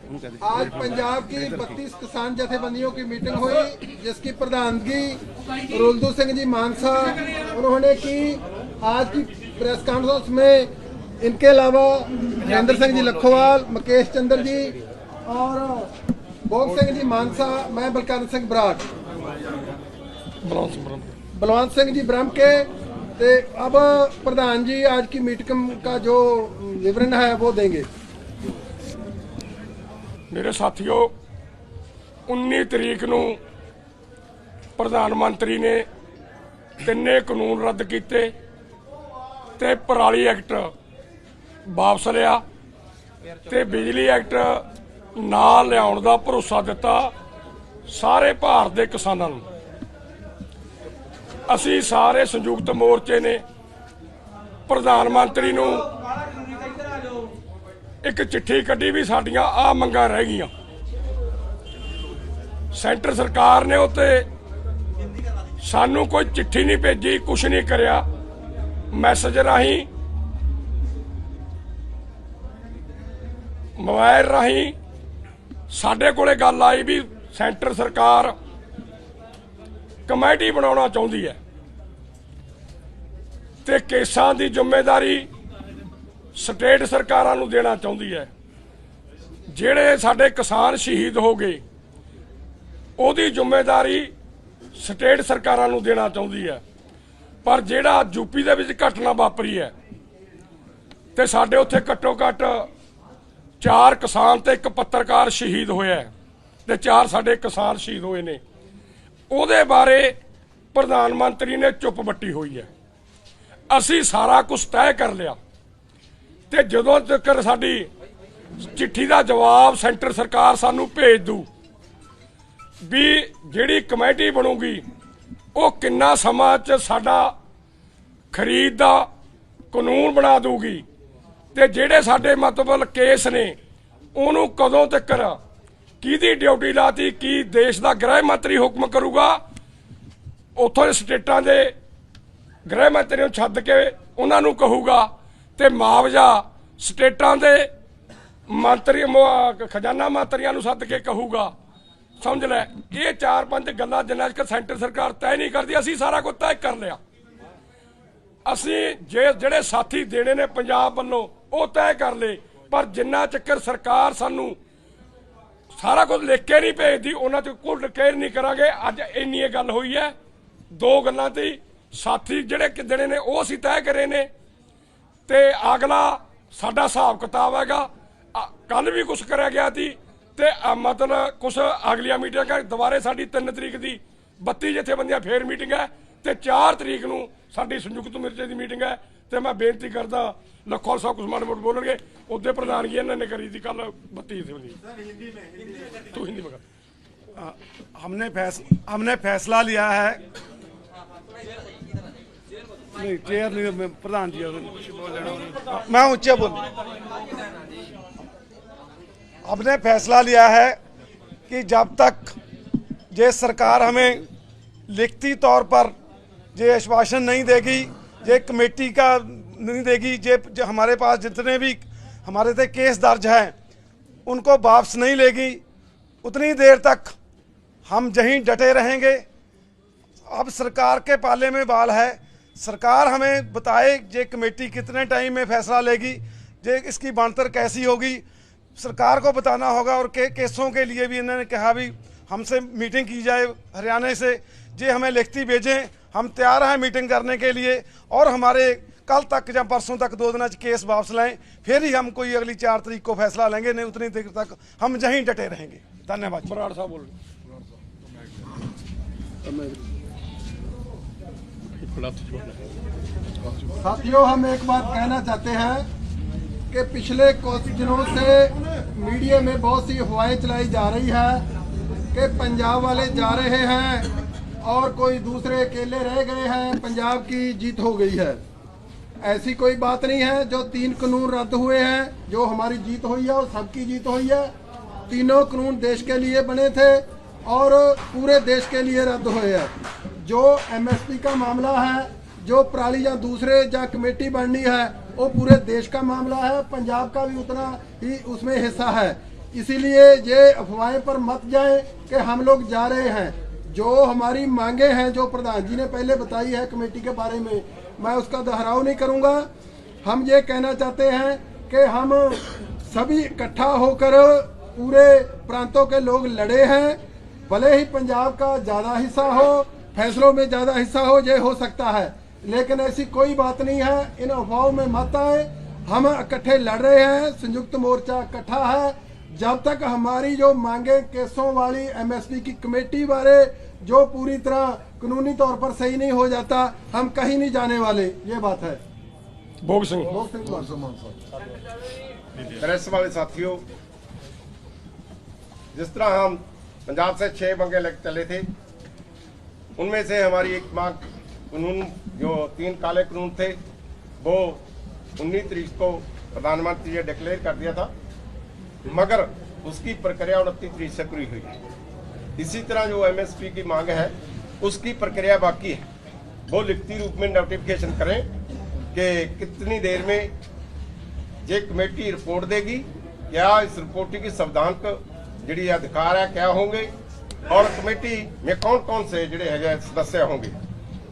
आज पंजाब की 32 किसान जथेबंदियों की मीटिंग हुई, जिसकी प्रधानगी रुलदू सिंह जी मानसा उन्होंने की। आज की प्रेस कॉन्फ्रेंस में इनके अलावा हरिंदर सिंह जी लखोवाल, मुकेश चंद्र जी और भोग सिंह जी मानसा, मैं बलकरण सिंह बराड़, बलवंत सिंह जी ब्रह्म के। अब प्रधान जी आज की मीटिंग का जो विवरण है वो देंगे। मेरे साथियों, 19 तरीक ਨੂੰ प्रधान मंत्री ने ਤਿੰਨੇ ਕਾਨੂੰਨ रद्द किए ते पराली एक्ट वापस लिया ते बिजली एक्ट ना लियाउण दा भरोसा दिता सारे भारत के किसानों नूं। असी सारे संयुक्त मोर्चे ने प्रधानमंत्री नूं एक चिट्ठी कड्डी भी साडियां आ मंगां रह गईयां। सेंटर सरकार ने उत्ते सानू कोई चिट्ठी नहीं भेजी, कुछ नहीं करिया। मैसेज राही, मोबाइल राही साडे कोले गल आई भी सेंटर सरकार कमेटी बनाउणा चाहुंदी है ते केसां दी जिम्मेदारी स्टेट सरकारां नूं देना चाहुंदी है। जिहड़े साडे किसान शहीद हो गए उहदी जिम्मेदारी स्टेट सरकारां नूं देना चाहुंदी है। पर जिहड़ा यूपी दे विच घटना वापरी है ते साडे उत्थे घट्टो घट्ट 4 किसान ते एक पत्रकार शहीद होया है ते 4 साडे किसान शहीद होए ने। ਉਹਦੇ बारे प्रधानमंत्री ने चुप बट्टी हुई है। असी सारा कुछ तय कर लिया ते जदों तक साडी चिट्ठी का जवाब सेंटर सरकार सानू भेज दू भी जिहड़ी कमेटी बनूगी वो किन्ना समा च साडा खरीद दा कानून बना दूगी ते जिहड़े साडे मतलब केस ने उहनूं कदों तक किहदी ड्यूटी लाती, की देश का गृह मंत्री हुक्म करूगा, उथों स्टेटां दे गृह मंत्री नूं छड्ड के उन्हां नूं कहूगा ते मुआवजा स्टेटां दे मंत्री खजाना मंत्रियों नूं सद के कहूगा। समझ लै, ये 4-5 गल्लां जिन्ना चਿਰ सेंटर सरकार तय नहीं करती असी सारा कुछ तय कर लिया। असी ਜਿਹੜੇ साथी देने ने पंजाब वालों वो तय कर ले, पर जिन्ना चਿਰ सरकार सानू सारा कुछ लिख के नहीं भेजती उन्होंने तो कोई केयर नहीं करांगे। अज इन्नी गल हुई है, 2 गल्लां ती साथी जिहड़े देने ने वो असीं तय करे ने ते अगला साडा हिसाब किताब हैगा। कल भी कुछ कराया गया थी ते मतलब कुछ अगलियां मीटिंगां दोबारे साडी 3 तरीक की 32 जथेबंदियां फिर मीटिंग है ते 4 तरीक नूं साडी संयुक्त मोर्चे की मीटिंग है। तो मैं बेनती करदा लखोवाल साहब कुछ माड़े मोटे बोलणगे, उहदे प्रधानगी इन्होंने करी थी कल 32 जथेबंदी। तू हिंदी में हमने फैसला लिया है, नहीं चेयर नहीं प्रधान जी मैं ऊंचे बोल। हमने फैसला लिया है कि जब तक ये सरकार हमें लिखती तौर पर ये आश्वासन नहीं देगी, ये कमेटी का नहीं देगी, ये हमारे पास जितने भी हमारे थे केस दर्ज हैं उनको वापस नहीं लेगी, उतनी देर तक हम यहीं डटे रहेंगे। अब सरकार के पाले में बाल है, सरकार हमें बताए ये कमेटी कितने टाइम में फैसला लेगी, ये इसकी बनतर कैसी होगी, सरकार को बताना होगा। और केसों के लिए भी इन्होंने कहा भी हमसे मीटिंग की जाए हरियाणा से, ये हमें लिखती भेजें, हम तैयार हैं मीटिंग करने के लिए। और हमारे कल तक या परसों तक 2 दिन केस वापस लाएं, फिर ही हम कोई अगली 4 तरीक को फैसला लेंगे, नहीं उतनी देर तक हम यहीं डटे रहेंगे। धन्यवाद। बराड़ साहब बोल। साथियों, हम एक बात कहना चाहते हैं कि पिछले कुछ दिनों से मीडिया में बहुत सी अफवाहें चलाई जा रही है कि पंजाब वाले जा रहे हैं और कोई दूसरे अकेले रह गए हैं, पंजाब की जीत हो गई है। ऐसी कोई बात नहीं है। जो 3 कानून रद्द हुए हैं, जो हमारी जीत हुई है और सबकी जीत हुई है। तीनों कानून देश के लिए बने थे और पूरे देश के लिए रद्द हुए हैं। जो MSP का मामला है, जो पराली या दूसरे या कमेटी बननी है, वो पूरे देश का मामला है, पंजाब का भी उतना ही उसमें हिस्सा है। इसीलिए ये अफवाहें पर मत जाए कि हम लोग जा रहे हैं। जो हमारी मांगे हैं, जो प्रधान जी ने पहले बताई है कमेटी के बारे में, मैं उसका दोहराव नहीं करूंगा। हम ये कहना चाहते हैं कि हम सभी इकट्ठा होकर पूरे प्रांतों के लोग लड़े हैं। भले ही पंजाब का ज़्यादा हिस्सा हो, फैसलों में ज़्यादा हिस्सा हो, ये हो सकता है, लेकिन ऐसी कोई बात नहीं है। इन अफवाहों में मत आए। हम इकट्ठे लड़ रहे हैं, संयुक्त मोर्चा इकट्ठा है। जब तक हमारी जो मांगे केसों वाली एमएसपी की कमेटी बारे जो पूरी तरह कानूनी तौर पर सही नहीं हो जाता, हम कहीं नहीं जाने वाले। ये बात है। भोग सिंह प्रेस वाले साथियों, जिस तरह हम पंजाब से 6 मांगे लेकर चले थे, उनमें से हमारी एक मांग कानून जो 3 काले कानून थे वो 19 तारीख को प्रधानमंत्री ने डिक्लेयर कर दिया था, मगर उसकी प्रक्रिया 29 तारीख से पूरी हुई है। इसी तरह जो एमएसपी की मांग है उसकी प्रक्रिया बाकी है। वो लिखती रूप में नोटिफिकेशन करें कि कितनी देर में ये कमेटी रिपोर्ट देगी, क्या इस रिपोर्ट की संवैधानिक जी अधिकार है क्या होंगे, और कमेटी में कौन कौन से जोड़े है सदस्य होंगे।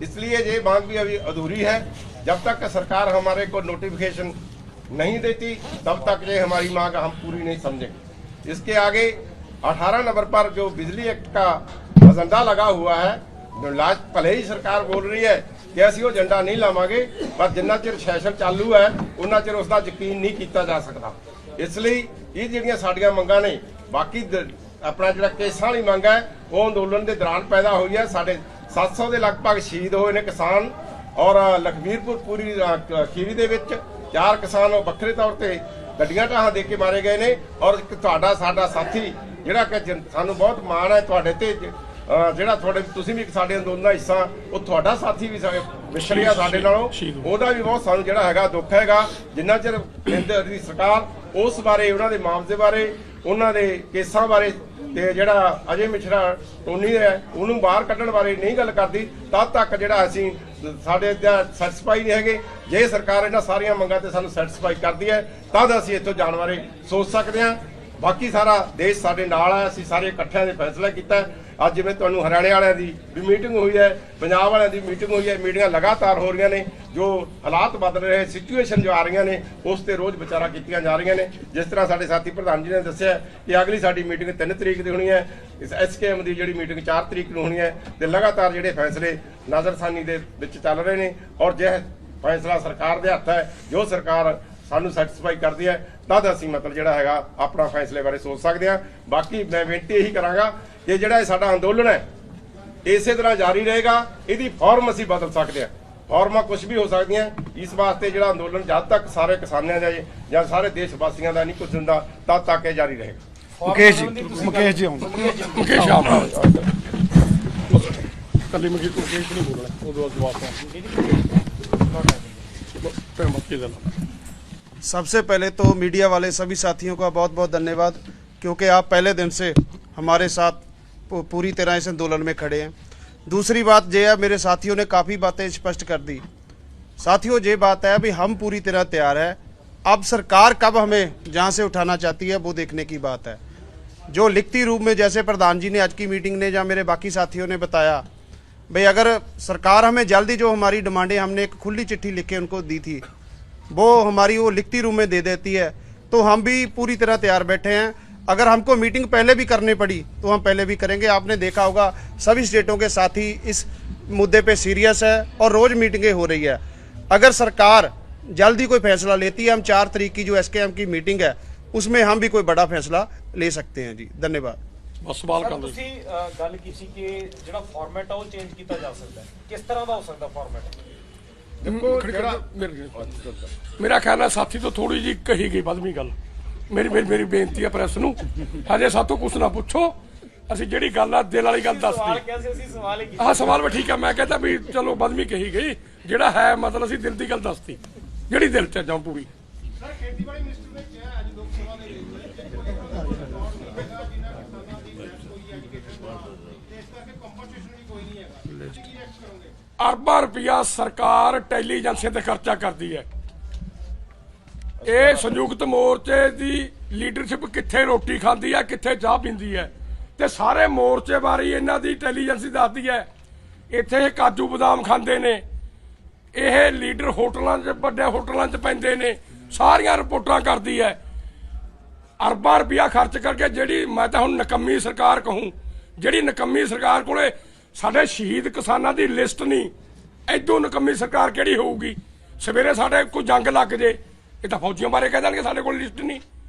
इसलिए ये मांग भी अभी अधूरी है। जब तक सरकार हमारे को नोटिफिकेशन नहीं देती तब तक ये हमारी मांग हम पूरी नहीं समझेंगे। इसके आगे 18 नवंबर पर जो बिजली एक्ट का एजेंडा लगा हुआ है, भले ही सरकार बोल रही है कि असं वो एजेंडा नहीं लावांगे, पर जिन्ना चिर सैशन चालू है उन्ना चिर उसका यकीन नहीं किया जा सकता। इसलिए ये ਜਿਹੜੀਆਂ ਸਾਡੀਆਂ ਮੰਗਾਂ ਨੇ, बाकी अपना जो केसां वाली मंग है वो अंदोलन के दौरान पैदा हुई है। साढ़े 700 के लगभग शहीद हुए ने किसान, और लखबीरपुर पूरी खीरी दे विच 4 किसान वक्रे तौर पर गड्डियां ढाहां दे के मारे गए ने। और तुहाडा साडा साथी जिहड़ा कि सानू बहुत माण है तुहाडे ते, ਜਿਹੜਾ ਤੁਹਾਡੇ ਤੁਸੀਂ ਵੀ ਸਾਡੇ ਅੰਦੋਲਨ ਦਾ ਹਿੱਸਾ, ਉਹ ਤੁਹਾਡਾ ਸਾਥੀ ਵੀ ਵਿਛੜਿਆ ਸਾਡੇ ਨਾਲੋਂ, ਉਹਦਾ ਵੀ ਬਹੁਤ ਸਾਨੂੰ ਜਿਹੜਾ ਹੈਗਾ ਦੁੱਖ ਹੈਗਾ। ਜਿੰਨਾ ਚਿਰ ਕੇਂਦਰ ਦੀ ਸਰਕਾਰ ਉਸ ਬਾਰੇ, ਉਹਨਾਂ ਦੇ ਮੁਆਵਜ਼ੇ ਬਾਰੇ, ਉਹਨਾਂ ਦੇ ਕੇਸਾਂ ਬਾਰੇ ਤੇ ਜਿਹੜਾ ਅਜੇ ਮਿਸ਼ਰਾ ਟੋਨੀ ਹੈ ਉਹਨੂੰ ਬਾਹਰ ਕੱਢਣ ਬਾਰੇ ਨਹੀਂ ਗੱਲ ਕਰਦੀ, ਤਦ ਤੱਕ ਜਿਹੜਾ ਅਸੀਂ ਸਾਡੇ ਸੈਟੀਸਫਾਈ ਨਹੀਂ ਹੈਗੇ। ਜੇ ਸਰਕਾਰ ਇਹਨਾਂ ਸਾਰੀਆਂ ਮੰਗਾਂ ਤੇ ਸਾਨੂੰ ਸੈਟੀਸਫਾਈ ਕਰਦੀ ਹੈ ਤਦ ਅਸੀਂ ਇੱਥੋਂ ਜਾਣ ਬਾਰੇ ਸੋਚ ਸਕਦੇ ਹਾਂ। ਬਾਕੀ ਸਾਰਾ ਦੇਸ਼ ਸਾਡੇ ਨਾਲ ਹੈ, ਅਸੀਂ ਸਾਰੇ ਇਕੱਠਿਆਂ ਨੇ ਫੈਸਲਾ ਕੀਤਾ। ਅੱਜ ਜਿਵੇਂ ਤੁਹਾਨੂੰ ਹਰਿਆਣੇ ਵਾਲਿਆਂ ਦੀ ਵੀ ਮੀਟਿੰਗ ਹੋਈ ਹੈ, ਪੰਜਾਬ ਵਾਲਿਆਂ ਦੀ ਮੀਟਿੰਗ ਹੋਈ ਹੈ, ਮੀਟਿੰਗਾਂ ਲਗਾਤਾਰ ਹੋ ਰਹੀਆਂ ਨੇ। ਜੋ ਹਾਲਾਤ ਬਦਲ ਰਹੇ, ਸਿਚੁਏਸ਼ਨ ਜੋ ਆ ਰਹੀਆਂ ਨੇ ਉਸ ਤੇ ਰੋਜ਼ ਵਿਚਾਰਾ ਕੀਤੀਆਂ ਜਾ ਰਹੀਆਂ ਨੇ। ਜਿਸ ਤਰ੍ਹਾਂ ਸਾਡੇ ਸਾਥੀ ਪ੍ਰਧਾਨ ਜੀ ਨੇ ਦੱਸਿਆ ਕਿ ਅਗਲੀ ਸਾਡੀ ਮੀਟਿੰਗ 3 ਤਰੀਕ ਦੀ ਹੋਣੀ ਹੈ, ਇਸ ਐਸਕੇਐਮ ਦੀ ਜਿਹੜੀ ਮੀਟਿੰਗ 4 ਤਰੀਕ ਨੂੰ ਹੋਣੀ ਹੈ, ਤੇ ਲਗਾਤਾਰ ਜਿਹੜੇ ਫੈਸਲੇ ਨਜ਼ਰਸਾਨੀ ਦੇ ਵਿੱਚ ਚੱਲ ਰਹੇ ਨੇ। ਔਰ ਜੇ ਫੈਸਲਾ ਸਰਕਾਰ ਦੇ ਹੱਥ ਹੈ, ਜੋ ਸਰਕਾਰ ਸਾਨੂੰ ਸੈਟੀਸਫਾਈ ਕਰਦੀ ਹੈ ਤਦ ਅਸੀਂ ਮਤਲਬ ਜਿਹੜਾ ਹੈਗਾ ਆਪਣਾ ਫੈਸਲੇ ਬਾਰੇ ਸੋਚ ਸਕਦੇ ਹਾਂ। ਬਾਕੀ ਮੈਂ ਬੇਨਤੀ ਇਹੀ ਕਰਾਂਗਾ ਕਿ ਜਿਹੜਾ ਇਹ ਸਾਡਾ ਅੰਦੋਲਨ ਹੈ ਇਸੇ ਤਰ੍ਹਾਂ ਜਾਰੀ ਰਹੇਗਾ। ਇਹਦੀ ਫਾਰਮ ਅਸੀਂ ਬਦਲ ਸਕਦੇ ਹਾਂ, ਫਾਰਮਾਂ ਕੁਝ ਵੀ ਹੋ ਸਕਦੀਆਂ। ਇਸ ਵਾਸਤੇ ਜਿਹੜਾ ਅੰਦੋਲਨ ਜਦ ਤੱਕ ਸਾਰੇ ਕਿਸਾਨਾਂ ਦਾ ਜਾਂ ਸਾਰੇ ਦੇਸ਼ ਵਾਸੀਆਂ ਦਾ ਨਹੀਂ ਕੁਝ ਹੁੰਦਾ ਤਦ ਤੱਕ ਇਹ ਜਾਰੀ ਰਹੇਗਾ। ਮੁਕੇਸ਼ ਜੀ ਮੁਕੇਸ਼ ਕੱਲੀ ਮੁਕੇਸ਼ ਨਹੀਂ ਬੋਲਣਾ, ਉਦੋਂ ਜਵਾਬ सबसे पहले तो मीडिया वाले सभी साथियों का बहुत बहुत धन्यवाद, क्योंकि आप पहले दिन से हमारे साथ पूरी तरह इस आंदोलन में खड़े हैं। दूसरी बात यह है, मेरे साथियों ने काफ़ी बातें स्पष्ट कर दी। साथियों ये बात है अभी हम पूरी तरह तैयार है, अब सरकार कब हमें जहाँ से उठाना चाहती है वो देखने की बात है। जो लिखती रूप में जैसे प्रधान जी ने आज की मीटिंग ने या मेरे बाकी साथियों ने बताया, भाई अगर सरकार हमें जल्दी जो हमारी डिमांडें हमने एक खुली चिट्ठी लिख के उनको दी थी वो हमारी वो लिखती रूप में दे देती है तो हम भी पूरी तरह तैयार बैठे हैं। अगर हमको मीटिंग पहले भी करनी पड़ी तो हम पहले भी करेंगे। आपने देखा होगा सभी स्टेटों के साथी इस मुद्दे पे सीरियस है और रोज़ मीटिंगें हो रही है। अगर सरकार जल्दी कोई फैसला लेती है, हम 4 तारीख की जो एसकेएम की मीटिंग है उसमें हम भी कोई बड़ा फैसला ले सकते हैं जी। धन्यवाद। ਬਸ ਸਵਾਲ ਕਰ ਲਓ। ਤੁਸੀਂ ਗੱਲ ਕੀਤੀ ਕਿ ਜਿਹੜਾ ਫਾਰਮੈਟ ਆ ਉਹ ਚੇਂਜ ਕੀਤਾ ਜਾ ਸਕਦਾ ਹੈ, ਕਿਸ ਤਰ੍ਹਾਂ ਦਾ ਹੋ ਸਕਦਾ ਫਾਰਮੈਟ? ਮੇਰਾ ਖਿਆਲ ਹੈ ਸਾਥੀ ਤੋਂ ਥੋੜੀ ਜਿਹੀ ਕਹੀ ਗਈ ਵੱਧਵੀਂ ਗੱਲ। ਮੇਰੀ ਬੇਨਤੀ ਹੈ ਪ੍ਰੈਸ ਨੂੰ, ਹਜੇ ਸਾਤੋਂ ਕੁਛ ਨਾ ਪੁੱਛੋ, ਅਸੀਂ ਜਿਹੜੀ ਗੱਲ ਆ ਦਿਲ ਵਾਲੀ ਗੱਲ ਦੱਸਦੀ। ਹਾਂ ਸਵਾਲ ਵੀ ਠੀਕ ਹੈ, ਮੈਂ ਕਹਿੰਦਾ ਵੀ ਚਲੋ ਵੱਧਵੀਂ ਕਹੀ ਗਈ, ਜਿਹੜਾ ਹੈ ਮਤਲਬ ਅਸੀਂ ਦਿਲ ਦੀ ਗੱਲ ਦੱਸਦੀ ਜਿਹੜੀ ਦਿਲ 'ਚ ਜਾਂ ਪੂਰੀ। अरबा रुपया सरकार इंटेलीजेंस ते खर्चा करती है। ਇਹ ਸੰਯੁਕਤ ਮੋਰਚੇ ਦੀ ਲੀਡਰਸ਼ਿਪ ਕਿੱਥੇ ਰੋਟੀ ਖਾਂਦੀ ਹੈ, ਕਿੱਥੇ ਚਾਹ ਪੀਂਦੀ ਹੈ, ਤੇ ਸਾਰੇ ਮੋਰਚੇ ਬਾਰੇ ਇਹਨਾਂ ਦੀ ਇੰਟੈਲੀਜੈਂਸ ਦੱਸਦੀ ਹੈ। ਇੱਥੇ ਇਹ ਕਾਜੂ ਬਦਾਮ ਖਾਂਦੇ ਨੇ, ਇਹ ਲੀਡਰ ਹੋਟਲਾਂ 'ਚ ਵੱਡੇ ਹੋਟਲਾਂ 'ਚ ਪੈਂਦੇ ਨੇ, ਸਾਰੀਆਂ ਰਿਪੋਰਟਾਂ ਕਰਦੀ ਹੈ। ਅਰਬਾਂ ਰੁਪਇਆ ਖਰਚ ਕਰਕੇ ਜਿਹੜੀ ਮੈਂ ਤਾਂ ਹੁਣ ਨਕੰਮੀ ਸਰਕਾਰ ਕਹੂੰ, ਜਿਹੜੀ ਨਕੰਮੀ ਸਰਕਾਰ ਕੋਲੇ ਸਾਡੇ ਸ਼ਹੀਦ ਕਿਸਾਨਾਂ ਦੀ ਲਿਸਟ ਨਹੀਂ, ਐਦੋਂ ਨਕੰਮੀ ਸਰਕਾਰ ਕਿਹੜੀ ਹੋਊਗੀ। ਸਵੇਰੇ ਸਾਡੇ ਕੋਈ ਜੰਗ ਲੱਗ ਜੇ ਇਹ ਤਾਂ ਫੌਜੀਆਂ ਬਾਰੇ ਕਹਿ ਦੇਣਗੇ ਸਾਡੇ ਕੋਲ ਲਿਸਟ ਨਹੀਂ।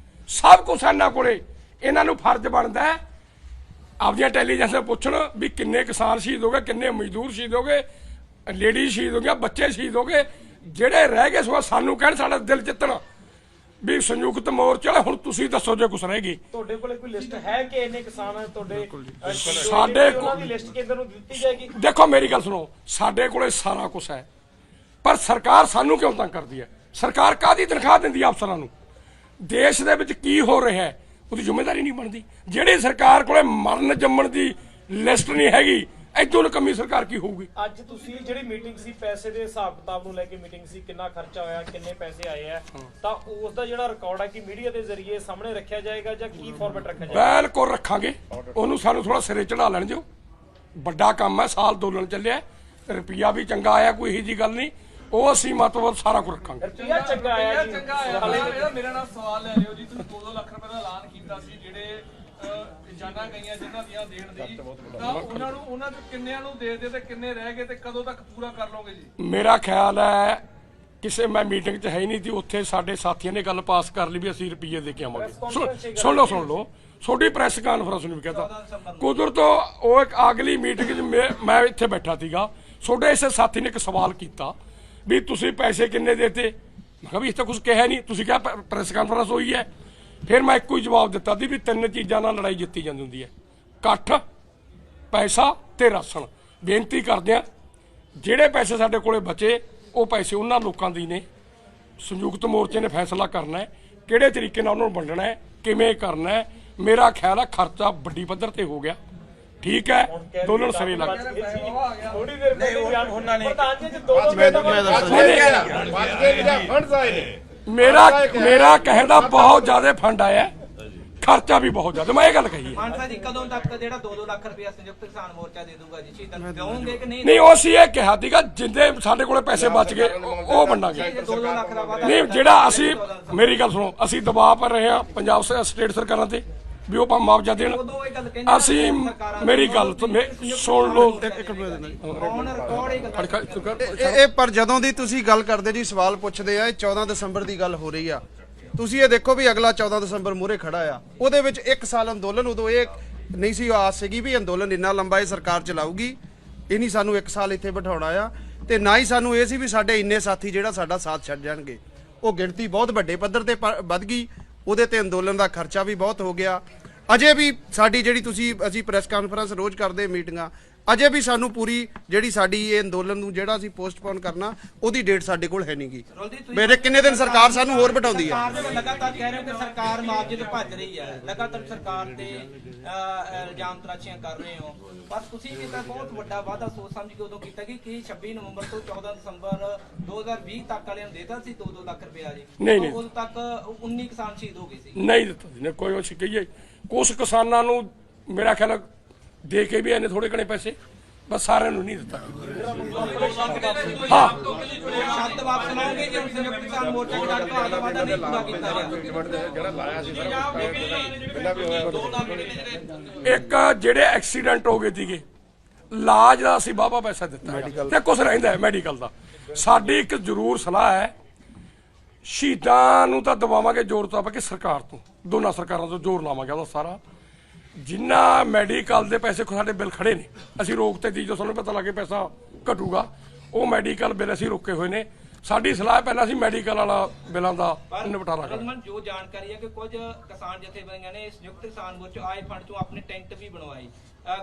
ਸਭ ਕੁਛ ਇਹਨਾਂ ਕੋਲੇ। ਇਹਨਾਂ ਨੂੰ ਫਰਜ਼ ਬਣਦਾ ਹੈ ਆਪਦੀਆਂ ਇੰਟੈਲੀਜੈਂਸ ਪੁੱਛਣ ਵੀ ਕਿੰਨੇ ਕਿਸਾਨ ਸ਼ਹੀਦ ਹੋ ਗਏ, ਕਿੰਨੇ ਮਜ਼ਦੂਰ ਸ਼ਹੀਦ ਹੋ ਗਏ, ਲੇਡੀ ਸ਼ਹੀਦ ਹੋ ਗਿਆ, ਬੱਚੇ ਸ਼ਹੀਦ ਹੋ ਗਏ। ਜਿਹੜੇ ਰਹਿ ਗਏ ਸੋ ਸਾਨੂੰ ਕਹਿਣ ਸਾਡਾ ਦਿਲ ਜਿੱਤਣ ਵੀ ਸੰਯੁਕਤ ਮੋਰਚੇ ਵਾਲੇ ਹੁਣ ਤੁਸੀਂ ਦੱਸੋ ਜੇ ਕੁਛ ਰਹਿ ਗਈ। ਤੁਹਾਡੇ ਕੋਲ ਕੋਈ ਲਿਸਟ ਹੈ ਕਿ ਇੰਨੇ ਕਿਸਾਨ ਤੁਹਾਡੇ ਸਾਡੇ ਉਹਨਾਂ ਦੀ ਲਿਸਟ ਕੇਂਦਰ ਨੂੰ ਦਿੱਤੀ ਜਾਏਗੀ? ਦੇਖੋ ਮੇਰੀ ਗੱਲ ਸੁਣੋ, ਸਾਡੇ ਕੋਲੇ ਸਾਰਾ ਕੁਛ ਹੈ, ਪਰ ਸਰਕਾਰ ਸਾਨੂੰ ਕਿਉਂ ਤੰਗ ਕਰਦੀ ਹੈ? ਸਰਕਾਰ ਕਾਹਦੀ ਤਨਖਾਹ ਦਿੰਦੀ ਹੈ ਅਫਸਰਾਂ ਨੂੰ? ਦੇਸ਼ ਦੇ ਵਿੱਚ ਕੀ ਹੋ ਰਿਹਾ ਹੈ ਉਹਦੀ ਜ਼ਿੰਮੇਵਾਰੀ ਨਹੀਂ ਬਣਦੀ। ਜਿਹੜੀ ਸਰਕਾਰ ਕੋਲੇ ਮਰਨ ਜੰਮਣ ਦੀ ਲਿਸਟ ਨਹੀਂ ਹੈਗੀ, ਐਦੋਂ ਨਕੰਮੀ ਸਰਕਾਰ ਕੀ ਹੋਊਗੀ? ਅੱਜ ਤੁਸੀਂ ਜਿਹੜੀ ਮੀਟਿੰਗ ਸੀ, ਪੈਸੇ ਦੇ ਹਿਸਾਬ ਕਿਤਾਬ ਨੂੰ ਲੈ ਕੇ ਮੀਟਿੰਗ ਸੀ, ਕਿੰਨਾ ਖਰਚਾ ਹੋਇਆ, ਕਿੰਨੇ ਪੈਸੇ ਆਏ ਆ, ਤਾਂ ਉਸ ਦਾ ਜਿਹੜਾ ਰਿਕਾਰਡ ਹੈ ਕਿ ਮੀਡੀਆ ਦੇ ਜ਼ਰੀਏ ਸਾਹਮਣੇ ਰੱਖਿਆ ਜਾਏਗਾ ਜਾਂ ਕੀ ਫਾਰਮੈਟ ਰੱਖਿਆ ਜਾਏਗਾ? ਬਿਲਕੁਲ ਰੱਖਾਂਗੇ। ਉਹਨੂੰ ਸਾਨੂੰ ਥੋੜਾ ਸਿਰੇ ਚੜਾ ਲੈਣ ਦਿਓ। ਵੱਡਾ ਕੰਮ ਹੈ, ਸਾਲ ਅੰਦੋਲਨ ਚੱਲਿਆ, ਰੁਪਈਆ ਵੀ ਚੰਗਾ ਆਇਆ, ਕੋਈ ਇਹੀ ਜੀ ਗੱਲ ਨਹੀਂ। ਉਹ ਅਸੀਂ ਮਤਲਬ ਸਾਰਾ ਕੁਝ ਰੱਖਾਂਗੇ। ਰੁਪਈਆ ਚੰਗਾ ਆਇਆ ਜੀ। ਇਹਦਾ ਮੇਰੇ ਨਾਲ ਸਵਾਲ ਲੈ ਲਿਓ ਜੀ। ਤੁਸੀਂ 2-2 ਲੱਖ ਰੁਪਏ ਦਾ ਐਲਾਨ ਕੀਤਾ ਸੀ, ਜਿਹੜੇ ਜਾਨਾਂ ਗਈਆਂ ਜਿਨ੍ਹਾਂ ਦੀਆਂ ਦੇਣ ਦੀ, ਤਾਂ ਉਹਨਾਂ ਦੇ ਕਿੰਨਿਆਂ ਨੂੰ ਦੇ ਤੇ ਕਿੰਨੇ ਰਹਿ ਗਏ ਤੇ ਕਦੋਂ ਤੱਕ ਪੂਰਾ ਕਰ ਲਓਗੇ ਜੀ? ਮੇਰਾ ਖਿਆਲ ਹੈ ਕਿਸੇ ਮੈਂ ਮੀਟਿੰਗ 'ਚ ਹੈ ਹੀ ਨਹੀਂ ਸੀ, ਉੱਥੇ ਸਾਡੇ ਸਾਥੀਆਂ ਨੇ ਗੱਲ ਪਾਸ ਕਰ ਲਈ ਵੀ ਅਸੀਂ ਰੁਪਈਏ ਦੇ ਕੇ ਆਵਾਂਗੇ। ਸੁਣ ਲਓ ਛੋਟੀ ਪ੍ਰੈਸ ਕਾਨਫਰੰਸ ਨੂੰ ਵੀ ਕਹਤਾ। ਕੁਦਰਤ ਉਹ ਇੱਕ ਅਗਲੀ ਮੀਟਿੰਗ 'ਚ ਮੈਂ ਇੱਥੇ ਬੈਠਾ ਸੀਗਾ, ਤੁਹਾਡੇ ਇਸੇ ਸਾਥੀ ਨੇ ਇੱਕ ਸਵਾਲ ਕੀਤਾ ਵੀ ਤੁਸੀਂ ਪੈਸੇ ਕਿੰਨੇ ਦੇਤੇ। ਮੈਂ ਕਿਹਾ ਵੀ ਇਸ ਤਾਂ ਕੁਝ ਕਿਹਾ ਨਹੀਂ, ਤੁਸੀਂ ਕਿਹਾ ਪ੍ਰੈਸ ਕਾਨਫਰੰਸ ਹੋਈ ਹੈ। ਫਿਰ ਮੈਂ ਇੱਕੋ ਹੀ ਜਵਾਬ ਦਿੱਤਾ ਸੀ ਵੀ 3 ਚੀਜ਼ਾਂ ਨਾਲ ਲੜਾਈ ਜਿੱਤੀ ਜਾਂਦੀ ਹੁੰਦੀ ਹੈ, ਇਕੱਠ, ਪੈਸਾ ਤੇ ਰਾਸ਼ਨ। ਬੇਨਤੀ ਕਰਦੇ ਆ ਜਿਹੜੇ ਪੈਸੇ ਸਾਡੇ ਕੋਲੇ ਬਚੇ ਉਹ ਪੈਸੇ ਉਹਨਾਂ ਲੋਕਾਂ ਦੀ ਨੇ। ਸੰਯੁਕਤ ਮੋਰਚੇ ਨੇ ਫੈਸਲਾ ਕਰਨਾ ਹੈ ਕਿਹੜੇ ਤਰੀਕੇ ਨਾਲ ਉਹਨਾਂ ਨੂੰ ਵੰਡਣਾ ਹੈ, ਕਿਵੇਂ ਕਰਨਾ ਹੈ। ਮੇਰਾ ਖਿਆਲ ਹੈ ਖਰਚਾ ਵੱਡੀ ਪੱਧਰ ਤੇ ਹੋ ਗਿਆ, ਠੀਕ ਹੈ, ਅੰਦੋਲਨ ਸਿਰੇ ਲੱਗ ਗਿਆ। ਥੋੜੀ ਦੇਰ ਪਹਿਲੇ ਉਹਨਾਂ ਨੇ ਪ੍ਰਧਾਨ ਜੀ ਮੇਰਾ ਕਹਿਣ ਦਾ ਬਹੁਤ ਜ਼ਿਆਦਾ ਫੰਡ ਆਇਆ, ਖਰਚਾ ਵੀ ਬਹੁਤ ਜ਼ਿਆਦਾ। ਮੈਂ ਇਹ ਗੱਲ ਕਹੀ ਹੈ। ਮਾਨਸਾ ਜੀ ਕਦੋਂ ਤੱਕ ਜਿਹੜਾ 2-2 ਲੱਖ ਰੁਪਇਆ ਸੰਯੁਕਤ ਕਿਸਾਨ ਮੋਰਚਾ ਦੇ ਦੂਗਾ ਜੀ? ਸ਼ਹੀਦਾਂ ਨੂੰ ਦੇਵੋਗੇ ਕਿ ਨਹੀਂ? ਨਹੀਂ, ਉਹ ਅਸੀਂ ਇਹ ਕਿਹਾ ਸੀਗਾ ਜਿੰਦੇ ਸਾਡੇ ਕੋਲੇ ਪੈਸੇ ਬਚ ਗਏ ਉਹ ਵੰਡਾਂਗੇ। 2-2 ਲੱਖ ਦਾ ਵਾਅਦਾ ਨਹੀਂ, ਜਿਹੜਾ ਅਸੀਂ ਮੇਰੀ ਗੱਲ ਸੁਣੋ, ਅਸੀਂ ਦਬਾਅ ਪਾ ਰਹੇ ਹਾਂ ਪੰਜਾਬ ਸਟੇਟ ਸਰਕਾਰਾਂ ਤੇ ਵੀ ਉਹ ਮੁਆਵਜ਼ਾ ਦੇਣ। ਅਸੀਂ ਮੇਰੀ ਗੱਲ ਸੁਣ ਲਓ। ਇਹ ਪਰ ਜਦੋਂ ਦੀ ਤੁਸੀਂ ਗੱਲ ਕਰਦੇ ਜੀ, ਸਵਾਲ ਪੁੱਛਦੇ ਆ, ਇਹ 14 ਦਸੰਬਰ ਦੀ ਗੱਲ ਹੋ ਰਹੀ ਆ। ਤੁਸੀਂ ਇਹ ਦੇਖੋ ਵੀ ਅਗਲਾ 14 ਦਸੰਬਰ ਮੂਹਰੇ ਖੜਾ ਆ, ਉਹਦੇ ਵਿੱਚ 1 ਸਾਲ ਅੰਦੋਲਨ। ਉਦੋਂ ਇਹ ਨਹੀਂ ਸੀ ਆਸ ਸੀਗੀ ਵੀ ਅੰਦੋਲਨ ਇੰਨਾ ਲੰਬਾ ਇਹ ਸਰਕਾਰ ਚਲਾਊਗੀ। ਇਹ ਨਹੀਂ ਸਾਨੂੰ 1 ਸਾਲ ਇੱਥੇ ਬਿਠਾਉਣਾ ਆ, ਤੇ ਨਾ ਹੀ ਸਾਨੂੰ ਇਹ ਸੀ ਵੀ ਸਾਡੇ ਇੰਨੇ ਸਾਥੀ ਜਿਹੜਾ ਸਾਡਾ ਸਾਥ ਛੱਡ ਜਾਣਗੇ। ਉਹ ਗਿਣਤੀ ਬਹੁਤ ਵੱਡੇ ਪੱਧਰ ਤੇ ਵੱਧ ਗਈ, ਉਹਦੇ ਤੇ ਅੰਦੋਲਨ ਦਾ ਖਰਚਾ ਵੀ ਬਹੁਤ ਹੋ ਗਿਆ। ਅਜੇ ਵੀ ਸਾਡੀ ਜਿਹੜੀ ਅਸੀਂ ਪ੍ਰੈਸ ਕਾਨਫਰੰਸ ਰੋਜ਼ ਕਰਦੇ ਮੀਟਿੰਗਾਂ, ਅਜੇ ਵੀ ਸਾਨੂੰ ਪੂਰੀ ਜਿਹੜੀ ਸਾਡੀ ਇਹ ਅੰਦੋਲਨ ਨੂੰ ਜਿਹੜਾ ਅਸੀਂ ਪੋਸਟਪੋਨ ਕਰਨਾ ਉਹਦੀ ਡੇਟ ਸਾਡੇ ਕੋਲ ਹੈ ਨਹੀਂਗੀ। ਮੇਰੇ ਕਿੰਨੇ ਦਿਨ ਸਰਕਾਰ ਸਾਨੂੰ ਹੋਰ ਬਿਠਾਉਂਦੀ ਹੈ। ਸਰਕਾਰ ਲਗਾਤਾਰ ਕਹਿ ਰਹੇ ਹੋ ਕਿ ਸਰਕਾਰ ਮੁਆਵਜ਼ੇ ਤੋਂ ਭੱਜ ਰਹੀ ਹੈ, ਲਗਾਤਾਰ ਸਰਕਾਰ ਤੇ ਇਲਜ਼ਾਮ ਤਰਾਸ਼ੀਆਂ ਕਰ ਰਹੇ ਹੋ, ਪਰ ਤੁਸੀਂ ਵੀ ਤਾਂ ਬਹੁਤ ਵੱਡਾ ਵਾਅਦਾ ਸੋਚ ਸਮਝ ਕੇ ਉਦੋਂ ਕੀਤਾ ਕਿ 26 ਨਵੰਬਰ ਤੋਂ 14 ਦਸੰਬਰ 2020 ਤੱਕ ਵਾਲਿਆਂ ਨੂੰ ਦੇਤਾ ਸੀ 2-2 ਲੱਖ ਰੁਪਇਆ ਜੀ। ਨਹੀਂ। ਉਦੋਂ ਤੱਕ 19 ਕਿਸਾਨ ਸ਼ਹੀਦ ਹੋ ਗਏ ਸੀ। ਨਹੀਂ ਦਿੱਤਾ ਸੀ, ਕੋਈ ਅਸੀਂ ਕਹੀਏ ਕੁਛ ਕਿਸਾਨਾਂ ਨੂੰ ਮੇਰਾ ਖਿਆਲ ਦੇ ਕੇ ਵੀ ਇਹਨੇ ਥੋੜੇ ਘਣੇ ਪੈਸੇ, ਬਸ ਸਾਰਿਆਂ ਨੂੰ ਨਹੀਂ ਦਿੱਤਾ। ਹਾਂ, ਸ਼ਬਦ ਵਾਪਸ ਲਾਉਂਗੇ ਕਿ ਸੰਯੁਕਤ ਕਿਸਾਨ ਮੋਰਚਾ ਦੇ ਨਾਲ ਤੁਹਾਡਾ ਵਾਅਦਾ ਨਹੀਂ ਪੂਰਾ ਕੀਤਾ ਗਿਆ। ਜਿਹੜਾ ਲਾਇਆ ਸੀ ਪਹਿਲਾਂ ਵੀ ਹੋਇਆ। ਇੱਕ ਜਿਹੜੇ ਐਕਸੀਡੈਂਟ ਹੋ ਗਏ ਸੀਗੇ, ਇਲਾਜ ਦਾ ਅਸੀਂ ਵਾਹਵਾ ਪੈਸਾ ਦਿੱਤਾ ਤੇ ਕੁਛ ਰਹਿੰਦਾ ਹੈ ਮੈਡੀਕਲ ਦਾ। ਸਾਡੀ ਇੱਕ ਜ਼ਰੂਰ ਸਲਾਹ ਹੈ, ਸ਼ਹੀਦਾਂ ਨੂੰ ਤਾਂ ਦਬਾਵਾਂਗੇ ਜ਼ੋਰ ਤਾਂ ਕਿ ਸਰਕਾਰ ਤੋਂ, ਦੋਨਾਂ ਸਰਕਾਰਾਂ ਤੋਂ ਜ਼ੋਰ ਲਾਵਾਂਗੇ ਉਹਦਾ ਸਾਰਾ। ਜਿੰਨਾ ਮੈਡੀਕਲ ਦੇ ਪੈਸੇ ਸਾਡੇ ਬਿੱਲ ਖੜੇ ਨੇ, ਅਸੀਂ ਰੋਕ ਤੇ ਦੀ, ਜੋ ਸਾਨੂੰ ਪਤਾ ਲੱਗੇ ਪੈਸਾ ਘਟੂਗਾ ਉਹ ਮੈਡੀਕਲ ਬਿੱਲ ਅਸੀਂ ਰੋਕੇ ਹੋਏ ਨੇ। ਸਾਡੀ ਸਲਾਹ ਪਹਿਲਾਂ ਅਸੀਂ ਮੈਡੀਕਲ ਵਾਲਾ ਬਿੱਲਾਂ ਦਾ ਨਿਪਟਾਰਾ ਕਰਾਂਗੇ। ਜੋ ਜਾਣਕਾਰੀ ਹੈ ਕਿ ਕੁਝ ਕਿਸਾਨ ਜਥੇਬੰਦੀਆਂ ਨੇ ਸੰਯੁਕਤ ਕਿਸਾਨ ਮੋਰਚਾ ਆਏ ਫੰਡ ਚੋਂ ਆਪਣੇ ਟੈਂਟ ਵੀ ਬਣਵਾਏ,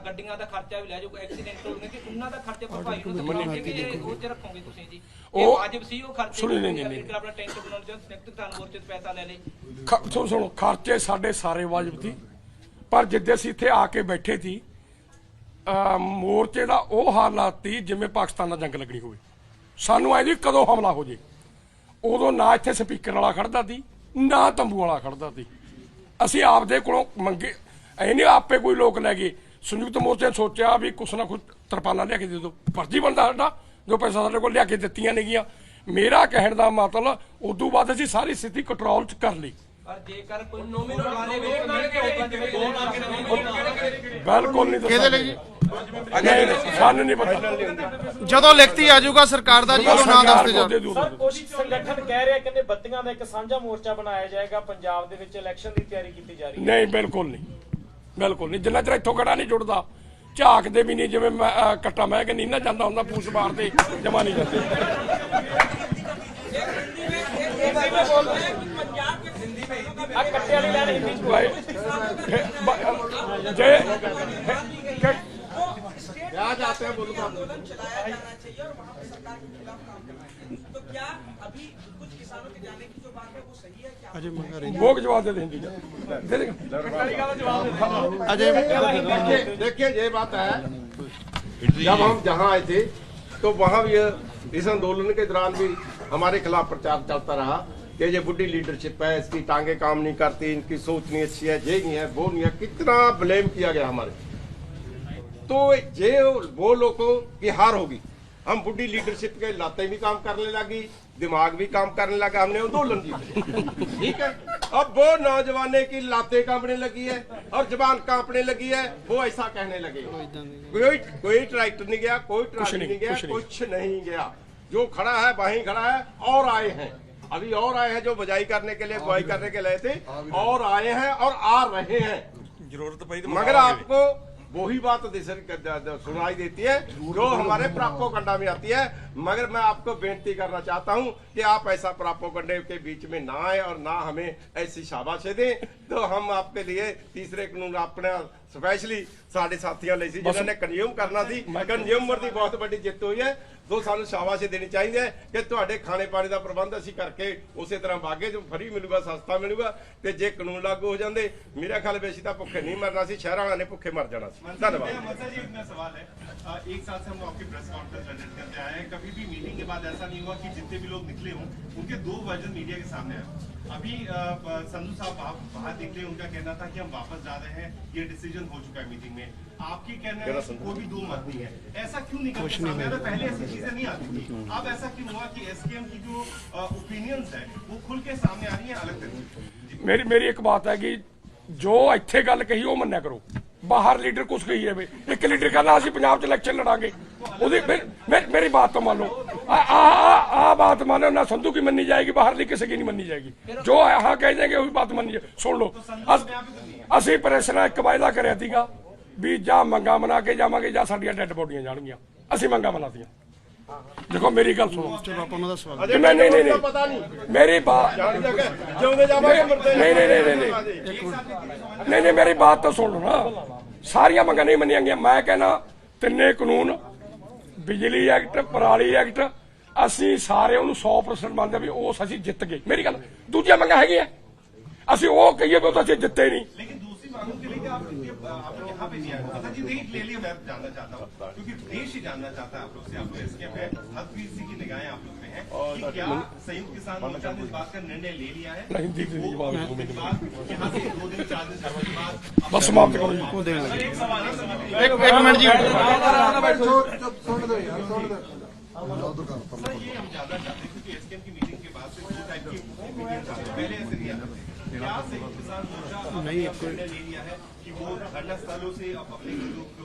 ਗੱਡੀਆਂ ਦਾ ਖਰਚਾ ਵੀ ਲੈ ਜੋ ਐਕਸੀਡੈਂਟ ਹੋ ਗਏ ਕਿ ਉਹਨਾਂ ਦਾ ਖਰਚਾ ਭਰਪਾਈ ਨੂੰ ਦਿਖਾਓਗੇ ਕਿ ਉਹ ਚ ਰੱਖੋਗੇ ਤੁਸੀਂ ਜੀ? ਉਹ ਵਾਜਬ ਸੀ ਉਹ ਖਰਚੇ ਨਹੀਂ ਆਪਣਾ ਟੈਂਟ ਬਣਾਉਣ ਚ ਸੰਯੁਕਤ ਕਿਸਾਨ ਮੋਰਚੇ ਤੋਂ ਪੈਸਾ ਲੈ ਲਈ। ਸੁਣੋ, ਖਰਚੇ ਸਾਡੇ ਸਾਰੇ ਵਾਜਬ ਸੀ, ਪਰ ਜਿੱਦੇ ਅਸੀਂ ਇੱਥੇ ਆ ਕੇ ਬੈਠੇ ਸੀ ਮੋਰਚੇ ਦਾ ਉਹ ਹਾਲਾਤ ਸੀ ਜਿਵੇਂ ਪਾਕਿਸਤਾਨ ਨਾਲ ਜੰਗ ਲੱਗਣੀ ਹੋਵੇ। ਸਾਨੂੰ ਐ ਜੀ ਕਦੋਂ ਹਮਲਾ ਹੋ ਜੇ, ਉਦੋਂ ਨਾ ਇੱਥੇ ਸਪੀਕਰ ਵਾਲਾ ਖੜਦਾ ਸੀ ਨਾ ਤੰਬੂ ਵਾਲਾ ਖੜਦਾ ਸੀ। ਅਸੀਂ ਆਪਦੇ ਕੋਲੋਂ ਮੰਗੇ, ਇਹ ਨਹੀਂ ਆਪੇ ਕੋਈ ਲੋਕ ਲੈ ਗਏ। ਸੰਯੁਕਤ ਮੋਰਚੇ ਨੇ ਸੋਚਿਆ ਵੀ ਕੁਛ ਨਾ ਕੁਛ ਤਰਪਾਲਾਂ ਲਿਆ ਕੇ ਦੇ ਦਿਓ, ਫਰਜ਼ੀ ਬਣਦਾ ਸਾਡਾ ਜੋ ਪੈਸਾ ਸਾਡੇ ਕੋਲ ਲਿਆ ਕੇ ਦਿੱਤੀਆਂ ਨੇਗੀਆਂ। ਮੇਰਾ ਕਹਿਣ ਦਾ ਮਤਲਬ ਉਦੋਂ ਬਾਅਦ ਅਸੀਂ ਸਾਰੀ ਸਥਿਤੀ ਕੰਟਰੋਲ 'ਚ ਕਰ ਲਈ। ਪਰ ਜੇਕਰ ਕੋਈ ਨੋਮੀ ਰੁਲਾਣੇ ਵਿੱਚ ਬਿਲਕੁਲ ਨਹੀਂ ਕਿਹਦੇ ਲਈ ਜੀ? ਸਾਨੂੰ ਨਹੀਂ ਪਤਾ। ਜਦੋਂ ਲਿਖਤੀ ਆ ਜਾਊਗਾ ਸਰਕਾਰ ਦਾ ਜੀ ਉਦੋਂ ਨਾਂ ਦੱਸਦੇ ਜਾਓ। ਸਰ ਕੁਝ ਸੰਗਠਨ ਕਹਿ ਰਿਹਾ ਕਹਿੰਦੇ ਬੱਤੀਆਂ ਦਾ ਇੱਕ ਸਾਂਝਾ ਮੋਰਚਾ ਬਣਾਇਆ ਜਾਏਗਾ, ਪੰਜਾਬ ਦੇ ਵਿੱਚ ਇਲੈਕਸ਼ਨ ਦੀ ਤਿਆਰੀ ਕੀਤੀ ਜਾ ਰਹੀ ਹੈ। ਨਹੀਂ, ਬਿਲਕੁਲ ਨਹੀਂ, ਬਿਲਕੁਲ ਨਹੀਂ। ਜਿੰਨਾ ਚਿਰ ਇੱਥੋਂ ਖੜਾ ਨਹੀਂ ਜੁੜਦਾ, ਝਾਕਦੇ ਵੀ ਨਹੀਂ। ਜਿਵੇਂ ਕੱਟਾ ਮੈਂ ਕਿ ਨਹੀਂ ਨਾ ਜਾਂਦਾ ਹੁੰਦਾ ਪੂਛ ਮਾਰ ਤੇ ਜਮਾ ਨਹੀਂ ਜਾਂਦੇ। ਕੱਟੇ ਵਾਲੀ ਲੈਣ ਹਿੰਦੀ ਜੇ क्या चाहते हैं बोलो। आंदोलन चलाया जाना चाहिए और वहाँ पे सरकार के खिलाफ काम करना चाहिए, तो क्या अभी कुछ किसानों के जाने की जो बात है वो सही है क्या? वो जवाब दे दे हिंदी देखिए देखिए ये बात है, जब हम जहाँ आए थे तो वहाँ भी इस आंदोलन के दौरान भी हमारे खिलाफ प्रचार चलता रहा कि ये बुढ़ी लीडरशिप है, इसकी टांगे काम नहीं करती, इनकी सोच नहीं अच्छी है, ये नहीं है, वो नहीं है। कितना ब्लेम किया गया हमारे। तो ये वो लोगों की हार होगी। हम बुढ़ी लीडरशिप के लाते भी काम करने लगी, दिमाग भी काम करने लगा, हमने आंदोलन जीते। ठीक है, अब वो नौजवाने की लाते कांपने लगी है और जबान कांपने लगी है, वो ऐसा कहने लगे। कोई ट्रैक्टर नहीं गया, कोई ट्रैक्टर नहीं गया, कुछ नहीं गया। जो खड़ा है वहीं खड़ा है। और आए हैं, अभी और आए हैं जो बजाई करने के लिए, बुआई करने के लिए थे, और आए हैं और आ रहे हैं। जरूरत पड़ी तो मगर आपको वही बात सुनाई देती है जो हमारे प्राप्तोकंडा में आती है। मगर मैं आपको बेनती करना चाहता हूं कि आप ऐसा प्राप्तोकंडे के बीच में ना आए और ना हमें ऐसी शाबाशी दें। तो हम आपके लिए तीसरे कानून अपने स्पेशली साढ़े साथियों ਲਈ ਸੀ ਜਿਨ੍ਹਾਂ ਨੇ ਕੰਜ਼ਿਊਮ ਕਰਨਾ ਸੀ। ਕੰਜ਼ਿਊਮਰ ਦੀ ਬਹੁਤ ਵੱਡੀ ਜਿੱਤ ਹੋਈ ਹੈ। तो ਸਾਨੂੰ ਸ਼ਾਬਾਸ਼ੀ ਦੇਣੀ ਚਾਹੀਦੀ ਹੈ ਕਿ ਤੁਹਾਡੇ ਖਾਣੇ ਪਾਣੀ ਦਾ ਪ੍ਰਬੰਧ ਅਸੀਂ ਕਰਕੇ ਉਸੇ ਤਰ੍ਹਾਂ ਬਾਗੇ ਜੋ ਫਰੀ ਮਿਲੂਗਾ, ਸਸਤਾ ਮਿਲੂਗਾ। ਤੇ ਜੇ ਕਾਨੂੰਨ ਲਾਗੂ ਹੋ ਜਾਂਦੇ ਮੇਰਾ ख्याल बेसी ਤਾਂ ਭੁੱਖੇ ਨਹੀਂ ਮਰਨਾ ਸੀ, ਸ਼ਹਿਰਾਂ ਵਾਲਿਆਂ ਨੇ ਭੁੱਖੇ ਮਰ ਜਾਣਾ ਸੀ। धन्यवाद। जी अपना सवाल है, एक साल से हम आपकी प्रेस कॉन्फ्रेंस अटेंड करते आए हैं, कभी भी मीटिंग के बाद ऐसा नहीं हुआ कि जितने भी लोग निकले हों उनके दो वर्जन मीडिया के सामने आए। अभी संधू साहब बाहर निकले, उनका कहना था कि हम वापस जा रहे हैं, ये डिसीजन हो चुका है मीटिंग में। आपकी कहना है कि कोई भी दो मत नहीं है। ऐसा क्यों निकल के सामने आ रहा है? पहले ऐसी चीजें नहीं आती थी, अब ऐसा क्यों हुआ कि एसकेएम की जो ओपिनियंस है वो खुल के सामने आ रही है अलग तरीके? मेरी एक बात है कि जो ਇੱਥੇ ਗੱਲ ਕਹੀ ਉਹ ਮੰਨਿਆ ਕਰੋ। ਬਾਹਰ ਲੀਡਰ ਕੁਛ ਕਹੀ ਜਾਵੇ, ਇੱਕ ਲੀਡਰ ਕਹਿੰਦਾ ਅਸੀਂ ਪੰਜਾਬ 'ਚ ਇਲੈਕਸ਼ਨ ਲੜਾਂਗੇ, ਉਹਦੀ मेरी बात तो मान लो। आ बात मानो ना, संधू की मन्नी जाएगी, बाहरली किसी की नहीं मन्नी जाएगी। जो हाँ कह देंगे वही बात मन्नी जाए। सुन लो, ਅਸੀਂ ਪ੍ਰੈਸ ਨਾਲ ਇੱਕ ਵਾਅਦਾ ਕਰਿਆ ਸੀਗਾ ਵੀ ਜਾਂ ਮੰਗਾ ਮਨਾ ਕੇ ਜਾਵਾਂਗੇ ਜਾਂ ਸਾਡੀਆਂ ਡੈੱਡ ਬੋਡੀਆਂ ਜਾਣਗੀਆਂ। ਅਸੀਂ ਮੰਗਾ ਮਨਾਤੀਆਂ। देखो मेरी गल सुनो। नहीं पता नहीं मेरी बात नहीं मेरी बात तो सुन लो ना। सारिया मंगा नहीं मनिया गया। मैं कहना तिन्ने कानून, बिजली एक्ट, पराली एक्ट, असी सारे उन्होंने 100% मानते भी उस असी जित गए। मेरी गल दूजिया मंगा है असी वो कहिए भी असी जिते नहीं। लेकिन दूसरी मांगों के लिए आप यहाँ पे नहीं आए। पता जी नहीं ले लिया, मैं जानना चाहता हूँ क्योंकि देश ही जानना चाहता है आप लोग से। आप लोग इसके पे हर किसी की निगाहें आप लोग पे हैं कि क्या संयुक्त किसान मोर्चा ने इस बात का निर्णय ले लिया है? यहाँ से 2 दिन 4 दिन बाद बस समाप्त करो। एक सवाल एक मिनट जी, सर, ये हम जानना चाहते हैं क्योंकि एसकेएम की मीटिंग के बाद से 2 टाइप की मीटिंग पहले ऐसे नहीं आता। क्या संयुक्त किसान मोर्चा निर्णय ले लिया है कि वो धरना स्थलों से पब्लिक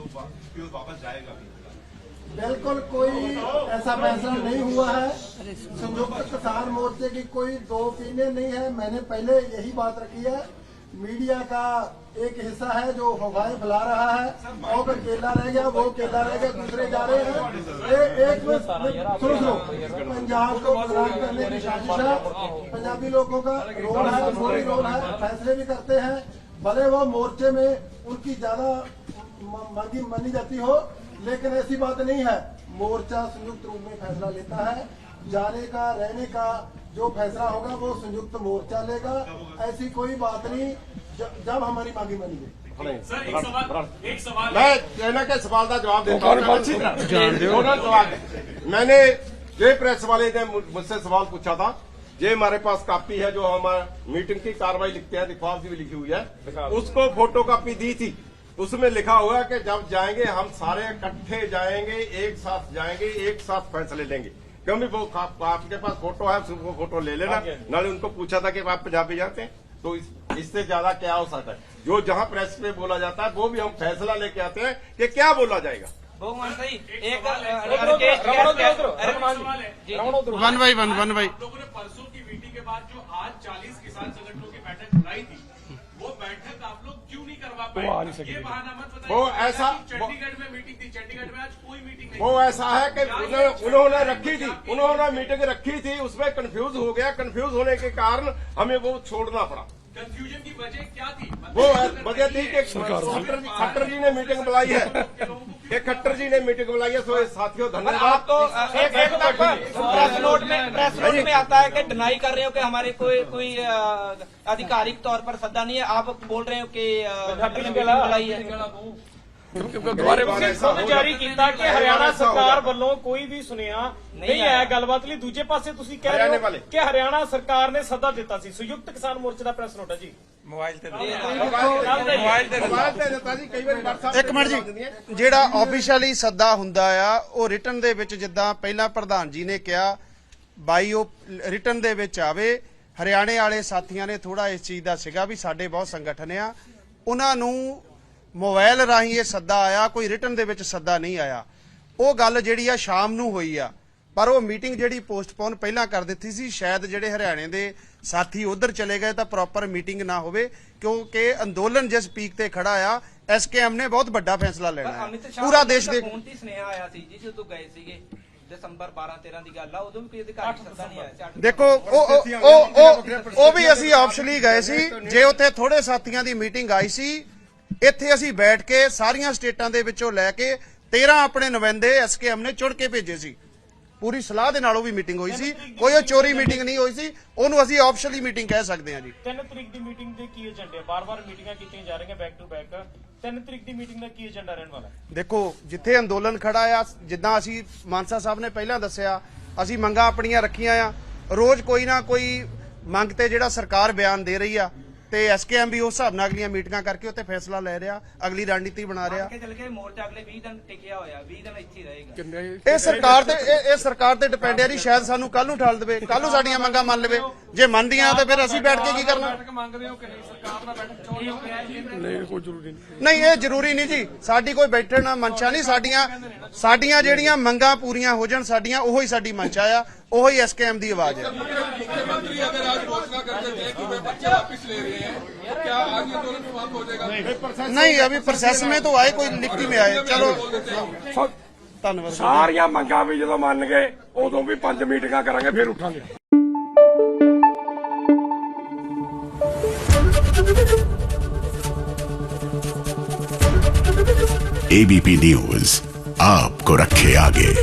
की ओर वापस जाएगा? बिल्कुल कोई ऐसा फैसला नहीं हुआ है। संयुक्त किसान मोर्चे की कोई दो ओपिनियन नहीं है। मैंने पहले यही बात रखी है। मीडिया का एक हिस्सा है जो हवाएं फैला रहा है और केला रह गया, वो केला रह गया, दूसरे जा रहे हैं। एक सुनो, पंजाब को बदनाम करने की साजिश है। पंजाबी लोगों का रोल है, मोदी रोल है, फैसले भी करते हैं। भले वो मोर्चे में उनकी ज्यादा मानी जाती हो, लेकिन ऐसी बात नहीं है। मोर्चा संयुक्त रूप में फैसला लेता है। जाने का, रहने का जो फैसला होगा वो संयुक्त मोर्चा लेगा। ऐसी कोई बात नहीं जब हमारी मांगी मानी गई। सर एक सवाल मैं कहना के सवाल का जवाब देता हूं अच्छी तरह। मैंने ये प्रेस वाले ने मुझसे सवाल पूछा था ये हमारे पास कॉपी है जो हमारा मीटिंग की कार्रवाई लिखते हैं, दिखाव भी लिखी हुई है, उसको फोटो कॉपी दी थी। उसमें लिखा हुआ है कि जब जाएंगे हम सारे इकट्ठे जाएंगे, एक साथ जाएंगे, एक साथ फैसले लेंगे। क्योंकि वो आपके पास फोटो है, वो फोटो ले लेना। नाले उनको पूछा था कि आप पंजाबी जानते हैं, तो इससे ज्यादा क्या हो सकता है। जो जहां प्रेस पे बोला जाता है वो भी हम फैसला लेके आते हैं कि क्या बोला जाएगा। वन बाई वन लोगों ने परसों की मीटिंग के बाद जो आज 40 किसान संगठनों की बैठक बुलाई थी, वो बैठक आप लोग क्यों नहीं करवा पाए? ये बहाना मत बताइए। वो ऐसा चंडीगढ़ में मीटिंग थी, चंडीगढ़ में आज कोई मीटिंग नहीं। वो ऐसा है कि उन्होंने रखी थी, उन्होंने मीटिंग रखी थी, उसमें कंफ्यूज हो गया। कंफ्यूज होने के कारण हमें वो छोड़ना पड़ा। कंफ्यूजन की वजह क्या थी? वो वजह थी कि खट्टर जी ने मीटिंग बुलाई है, खट्टर जी ने मीटिंग बुलाई है। सो साथियों धन्यवाद। तो प्रेस नोट में आता है कि डिनाई कर रहे हो कि हमारे कोई आधिकारिक तौर पर सद्दा नहीं है। आप बोल रहे हो कि बुलाई है। ਜਾਰੀ ਕੀਤਾ ਕਿ ਹਰਿਆਣਾ ਸਰਕਾਰ ਵੱਲੋਂ ਕੋਈ ਵੀ ਸੁਨੇਹਾ ਨਹੀਂ ਆਇਆ ਗੱਲਬਾਤ ਲਈ। ਦੂਜੇ ਪਾਸੇ ਤੁਸੀਂ ਕਹਿ ਰਹੇ ਹੋ ਕਿ ਹਰਿਆਣਾ ਸਰਕਾਰ ਨੇ ਸੱਦਾ ਦਿੱਤਾ ਸੀ। ਸੰਯੁਕਤ ਕਿਸਾਨ ਮੋਰਚੇ ਦਾ ਪ੍ਰੈਸ ਨੋਟ ਹੈ ਜੀ। ਮੋਬਾਈਲ ਤੇ ਦਿੱਤਾ ਜੀ ਕਈ ਵਾਰੀ। ਇੱਕ ਮਿੰਟ ਜੀ, ਜਿਹੜਾ ਆਫੀਸ਼ੀਅਲੀ ਸੱਦਾ ਹੁੰਦਾ ਆ ਉਹ ਰਿਟਨ ਦੇ ਵਿੱਚ, ਜਿੱਦਾਂ ਪਹਿਲਾਂ ਪ੍ਰਧਾਨ ਜੀ ਨੇ ਕਿਹਾ, ਬਾਈ ਉਹ ਰਿਟਨ ਦੇ ਵਿੱਚ ਆਵੇ। ਹਰਿਆਣੇ ਵਾਲੇ ਸਾਥੀਆਂ ਨੇ ਥੋੜਾ ਇਸ ਚੀਜ਼ ਦਾ ਸੀਗਾ ਵੀ ਸਾਡੇ ਬਹੁਤ ਸੰਗਠਨ ਆ, ਉਹਨਾਂ ਨੂੰ ਮੋਬਾਈਲ ਰਾਹੀਂ ਇਹ ਸੱਦਾ ਆਇਆ, ਕੋਈ ਰਿਟਨ ਦੇ ਵਿੱਚ ਸੱਦਾ ਨਹੀਂ ਆਇਆ। ਉਹ ਗੱਲ ਜਿਹੜੀ ਆ ਸ਼ਾਮ ਨੂੰ ਹੋਈ ਆ, ਪਰ ਉਹ ਮੀਟਿੰਗ ਜਿਹੜੀ ਪੋਸਟਪੋਨ ਪਹਿਲਾਂ ਕਰ ਦਿੱਤੀ ਸੀ। ਸ਼ਾਇਦ ਜਿਹੜੇ ਹਰਿਆਣੇ ਦੇ ਸਾਥੀ ਉਧਰ ਚਲੇ ਗਏ ਤਾਂ ਪ੍ਰੋਪਰ ਮੀਟਿੰਗ ਨਾ ਹੋਵੇ, ਕਿਉਂਕਿ ਅੰਦੋਲਨ ਜਿਸ ਪੀਕ ਤੇ ਖੜਾ ਆ, ਐਸਕੇਐਮ ਨੇ ਬਹੁਤ ਵੱਡਾ ਫੈਸਲਾ ਲੈਣਾ ਹੈ। ਪੂਰਾ ਦੇਸ਼ ਦੇ ਫੋਨ ਤੇ ਸੁਨੇਹਾ ਆਇਆ ਸੀ ਜੀ ਜਦੋਂ ਗਏ ਸੀਗੇ ਦਸੰਬਰ 12-13 ਦੀ ਗੱਲ ਆ, ਉਦੋਂ ਵੀ ਕੋਈ ਅਧਿਕਾਰੀ ਸੱਦਾ ਨਹੀਂ ਆਇਆ। ਦੇਖੋ ਉਹ ਵੀ ਅਸੀਂ ਆਪਸ਼ਨਲੀ ਗਏ ਸੀ। ਜੇ ਉੱਥੇ ਥੋੜੇ ਸਾਥੀਆਂ ਦੀ ਮੀਟਿੰਗ ਆਈ ਸੀ, ਇੱਥੇ ਅਸੀਂ ਬੈਠ ਕੇ ਸਾਰੀਆਂ ਸਟੇਟਾਂ ਦੇ ਵਿੱਚੋਂ ਲੈ ਕੇ 13 ਆਪਣੇ ਨੁਮਾਇੰਦੇ ਐਸਕੇਐਮ ਨੇ ਚੁਣ ਕੇ ਭੇਜੇ ਸੀ। ਪੂਰੀ ਸਲਾਹ ਦੇ ਨਾਲ ਉਹ ਵੀ ਮੀਟਿੰਗ ਹੋਈ ਸੀ, ਕੋਈ ਉਹ ਚੋਰੀ ਮੀਟਿੰਗ ਨਹੀਂ ਹੋਈ ਸੀ। ਉਹਨੂੰ ਅਸੀਂ ਆਪਸ਼ਨਲੀ ਮੀਟਿੰਗ ਕਹਿ ਸਕਦੇ ਹਾਂ ਜੀ। 3 ਤਰੀਕ ਦੀ ਮੀਟਿੰਗ ਦੇ ਕੀ ਏਜੰਡੇ? ਬਾਰ-ਬਾਰ ਮੀਟਿੰਗਾਂ ਕੀਤੀਆਂ ਜਾ ਰਹੀਆਂ ਬੈਕ ਟੂ ਬੈਕ। 3 ਤਰੀਕ ਦੀ ਮੀਟਿੰਗ ਦਾ ਕੀ ਏਜੰਡਾ ਰਹਿਣ ਵਾਲਾ? ਦੇਖੋ, ਜਿੱਥੇ ਅੰਦੋਲਨ ਖੜਾ ਆ, ਜਿੱਦਾਂ ਅਸੀਂ ਮਾਨਸਾ ਸਾਹਿਬ ਨੇ ਪਹਿਲਾਂ ਦੱਸਿਆ, ਅਸੀਂ ਮੰਗਾਂ ਆਪਣੀਆਂ ਰੱਖੀਆਂ ਆ। ਰੋਜ਼ ਕੋਈ ਨਾ ਕੋਈ ਮੰਗ ਤੇ ਜਿਹੜਾ ਸਰਕਾਰ ਬਿਆਨ ਦੇ ਰਹੀ ਆ, ਤੇ ਐਸਕੇਐਮ ਵੀ ਉਸ ਹਿਸਾਬ ਨਾਲ ਅਗਲੀਆਂ ਮੀਟਿੰਗਾਂ ਕਰਕੇ ਉੱਤੇ ਫੈਸਲਾ ਲੈ ਰਿਹਾ, ਅਗਲੀ ਰਣਨੀਤੀ ਬਣਾ ਰਿਹਾ। ਮੋਰਚਾ ਅਗਲੇ 20 ਦਿਨ ਟਿਕਿਆ ਹੋਇਆ, 20 ਦਿਨ ਇੱਥੇ ਰਹੇਗਾ। ਇਹ ਸਰਕਾਰ ਤੇ ਡਿਪੈਂਡ ਹੈ ਜੀ। ਸ਼ਾਇਦ ਸਾਨੂੰ ਕੱਲ ਨੂੰ ਠਾਲ ਦੇਵੇ, ਕੱਲ ਨੂੰ ਸਾਡੀਆਂ ਮੰਗਾਂ ਮੰਨ ਲਵੇ। ਜੇ ਮੰਨਦੀਆਂ ਤਾਂ ਫਿਰ ਅਸੀਂ ਬੈਠ ਕੇ ਕੀ ਕਰਨਾ? ਮੰਗਦੇ ਹੋ ਕਿ ਨਹੀਂ ਸਰਕਾਰ ਨਾਲ ਬੈਠਕ ਚਾਹੁੰਦੇ? ਨਹੀਂ, ਕੋਈ ਜ਼ਰੂਰੀ ਨਹੀਂ। ਨਹੀਂ, ਇਹ ਜ਼ਰੂਰੀ ਨਹੀਂ ਜੀ। ਸਾਡੀ ਕੋਈ ਬੈਠਣ ਨਾਲ ਮਨਸ਼ਾ ਨਹੀਂ। ਸਾਡੀਆਂ ਜਿਹੜੀਆਂ ਮੰਗਾਂ ਪੂਰੀਆਂ ਹੋ ਜਾਣ, ਸਾਡੀਆਂ ਉਹੀ ਸਾਡੀ ਮਨਸ਼ਾ ਆ, ਉਹੀ ਐਸਕੇਐਮ ਦੀ ਆਵਾਜ਼ ਹੈ। मुख्यमंत्री अगर आज घोषणा कर देते हैं कि वे बच्चे वापस ले रहे हैं, तो क्या आगे आंदोलन समाप्त हो जाएगा? नहीं, अभी प्रोसेस में तो आए, कोई लिखती में आए। चलो धन्यवाद। ਸਾਰੀਆਂ ਮੰਗਾਂ ਵੀ ਜਦੋਂ ਮੰਨ ਗਏ ਉਦੋਂ ਵੀ 5 ਮੀਟਿੰਗਾਂ ਕਰਾਂਗੇ, ਫਿਰ ਉੱਠਾਂਗੇ। ABP न्यूज आपको रखे आगे।